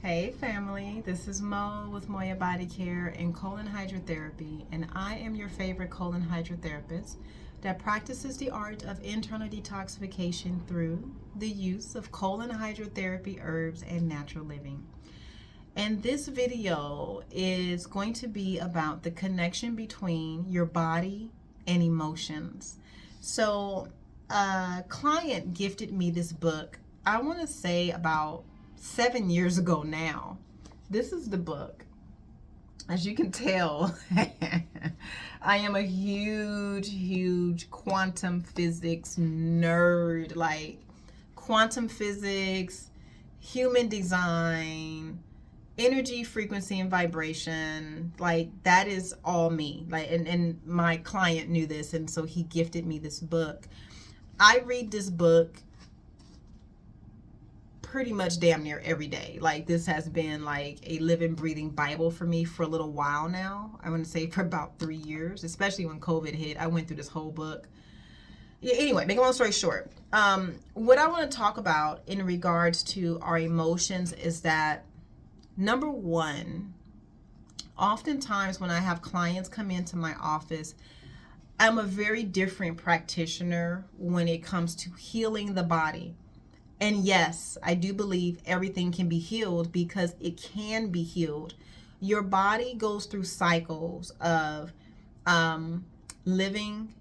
Hey family, this is Mo with Moya Body Care and Colon Hydrotherapy, and I am your favorite colon hydrotherapist that practices the art of internal detoxification through the use of colon hydrotherapy herbs and natural living. And this video is going to be about the connection between your body and emotions. So, a client gifted me this book, I want to say about 7 years ago now. This is the book. As you can tell, I am a huge quantum physics nerd. Like quantum physics, human design, energy, frequency, and vibration. Like that is all me. Like, and my client knew this, and so he gifted me this book. I read this book pretty much damn near every day. Like this has been like a living, breathing Bible for me for a little while now. I want to say for about 3 years, especially when COVID hit. I went through this whole book. Yeah, anyway, make a long story short, what I want to talk about in regards to our emotions is that, number one, oftentimes when I have clients come into my office, I'm a very different practitioner when it comes to healing the body. And yes, I do believe everything can be healed because it can be healed. Your body goes through cycles of living,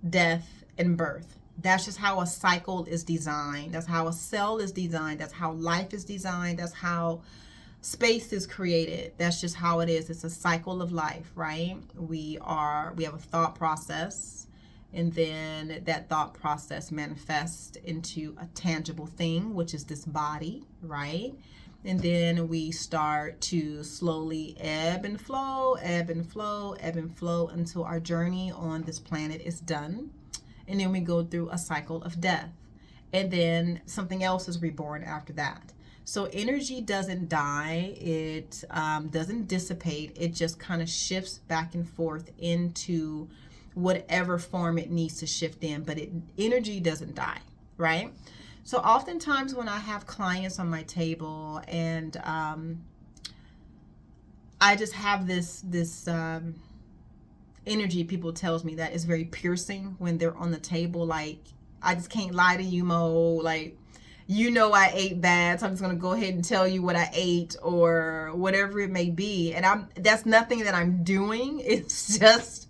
death, and birth. That's just how a cycle is designed. That's how a cell is designed. That's how life is designed. That's how space is created. That's just how it is. It's a cycle of life, right? We have a thought process, and then that thought process manifests into a tangible thing, which is this body, right? And then we start to slowly ebb and flow, ebb and flow, ebb and flow until our journey on this planet is done. And then we go through a cycle of death. And then something else is reborn after that. So energy doesn't die, it doesn't dissipate, it just kind of shifts back and forth into whatever form it needs to shift in, but energy doesn't die, right? So oftentimes when I have clients on my table and I just have this energy, people tells me that is very piercing when they're on the table. Like, I just can't lie to you, Mo. Like, you know I ate bad, so I'm just gonna go ahead and tell you what I ate or whatever it may be. And that's nothing that I'm doing. It's just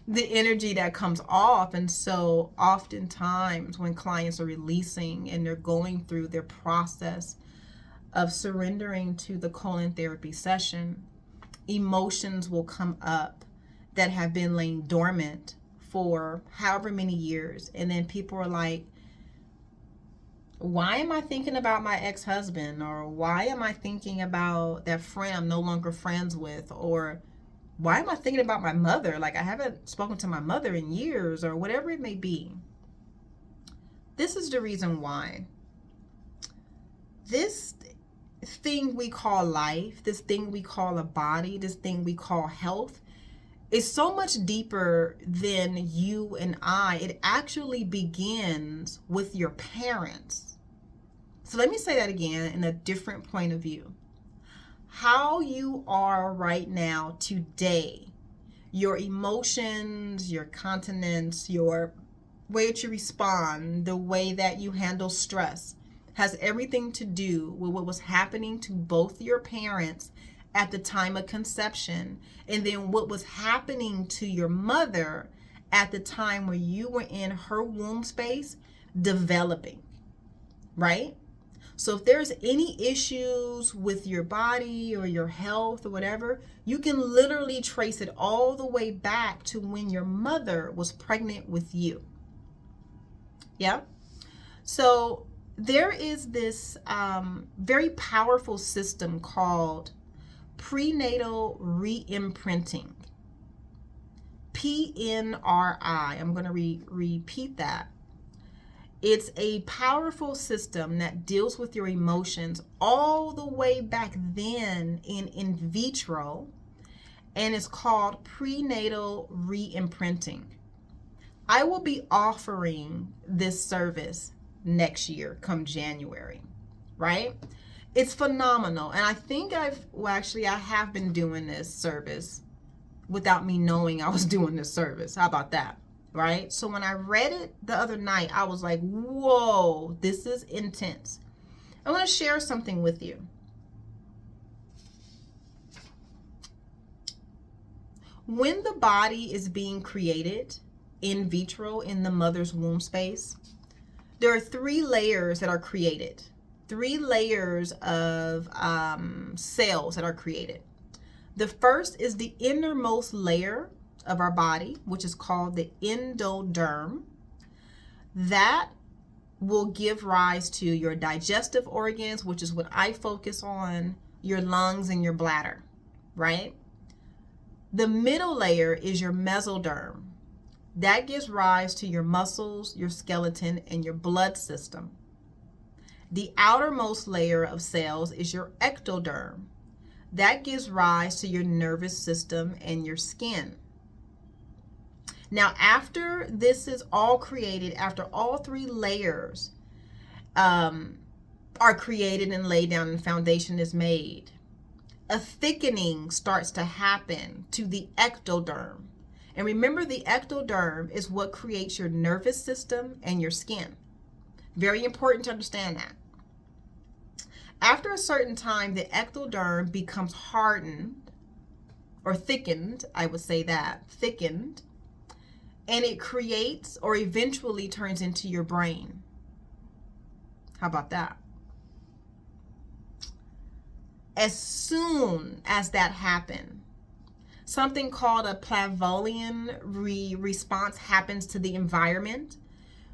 the energy that comes off. And so oftentimes when clients are releasing and they're going through their process of surrendering to the colon therapy session, emotions will come up that have been laying dormant for however many years. And then people are like, why am I thinking about my ex-husband? Or why am I thinking about that friend I'm no longer friends with? Or why am I thinking about my mother? Like, I haven't spoken to my mother in years, or whatever it may be. This is the reason why. This thing we call life, this thing we call a body, this thing we call health, is so much deeper than you and I. It actually begins with your parents. So let me say that again in a different point of view. How you are right now, today, your emotions, your continence, your way that you respond, the way that you handle stress, has everything to do with what was happening to both your parents at the time of conception, and then what was happening to your mother at the time where you were in her womb space developing, right? So if there's any issues with your body or your health or whatever, you can literally trace it all the way back to when your mother was pregnant with you. Yeah? So there is this very powerful system called prenatal re-imprinting. PNRI. I'm going to repeat that. It's a powerful system that deals with your emotions all the way back then in vitro, and it's called prenatal re-imprinting. I will be offering this service next year come January, right? It's phenomenal. And I think I have been doing this service without me knowing I was doing this service. How about that? Right? So when I read it the other night, I was like, whoa, this is intense. I want to share something with you. When the body is being created in vitro in the mother's womb space, there are 3 layers that are created. 3 layers of cells that are created. The first is the innermost layer of our body, which is called the endoderm. That will give rise to your digestive organs, which is what I focus on, your lungs and your bladder, right? The middle layer is your mesoderm. That gives rise to your muscles, your skeleton, and your blood system. The outermost layer of cells is your ectoderm. That gives rise to your nervous system and your skin. Now, after this is all created, after all 3 layers are created and laid down and foundation is made, a thickening starts to happen to the ectoderm. And remember, the ectoderm is what creates your nervous system and your skin. Very important to understand that. After a certain time, the ectoderm becomes hardened or thickened, I would say that, thickened, and it creates or eventually turns into your brain. How about that? As soon as that happened, something called a Pavlovian response happens to the environment,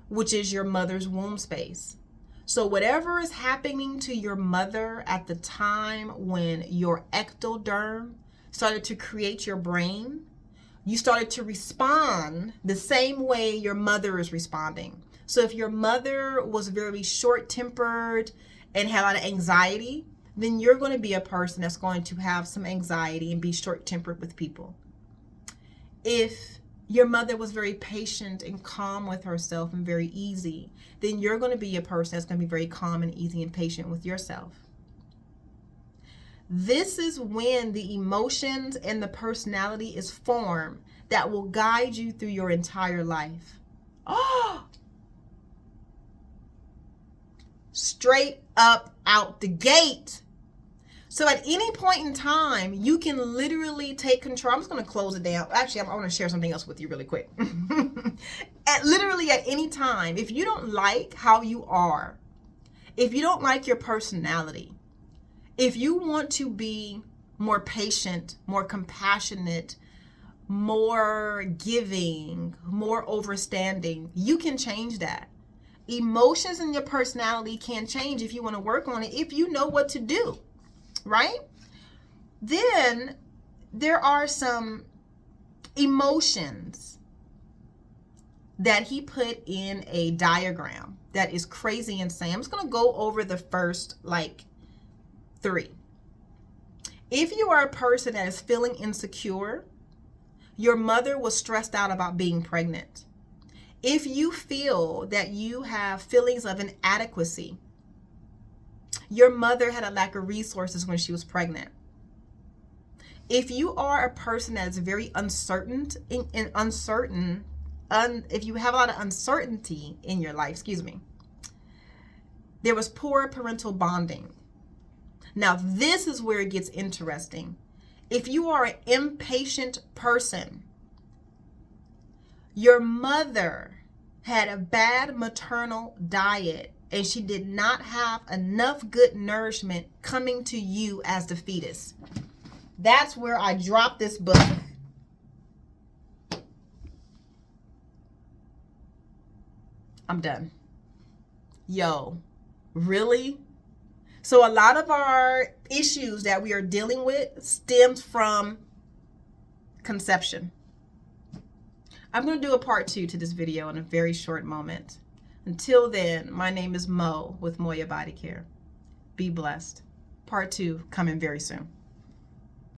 which is your mother's womb space. So whatever is happening to your mother at the time when your ectoderm started to create your brain, you started to respond the same way your mother is responding. So if your mother was very short-tempered and had a lot of anxiety, then you're going to be a person that's going to have some anxiety and be short-tempered with people. If your mother was very patient and calm with herself and very easy, then you're going to be a person that's going to be very calm and easy and patient with yourself. This is when the emotions and the personality is formed that will guide you through your entire life. Oh! Straight up out the gate. So at any point in time, you can literally take control. I'm just going to close it down. Actually, I want to share something else with you really quick. Literally at any time, if you don't like how you are, if you don't like your personality, if you want to be more patient, more compassionate, more giving, more overstanding, you can change that. Emotions and your personality can change if you want to work on it, if you know what to do. Right? Then there are some emotions that he put in a diagram that is crazy insane. I'm just going to go over the first 3. If you are a person that is feeling insecure, your mother was stressed out about being pregnant. If you feel that you have feelings of inadequacy, your mother had a lack of resources when she was pregnant. If you are a person that is very uncertain, if you have a lot of uncertainty in your life, there was poor parental bonding. Now, this is where it gets interesting. If you are an impatient person, your mother had a bad maternal diet and she did not have enough good nourishment coming to you as the fetus. That's where I dropped this book. I'm done. Yo, really? So a lot of our issues that we are dealing with stems from conception. I'm going to do a part 2 to this video in a very short moment. Until then, my name is Mo with Moya Body Care. Be blessed. Part 2 coming very soon.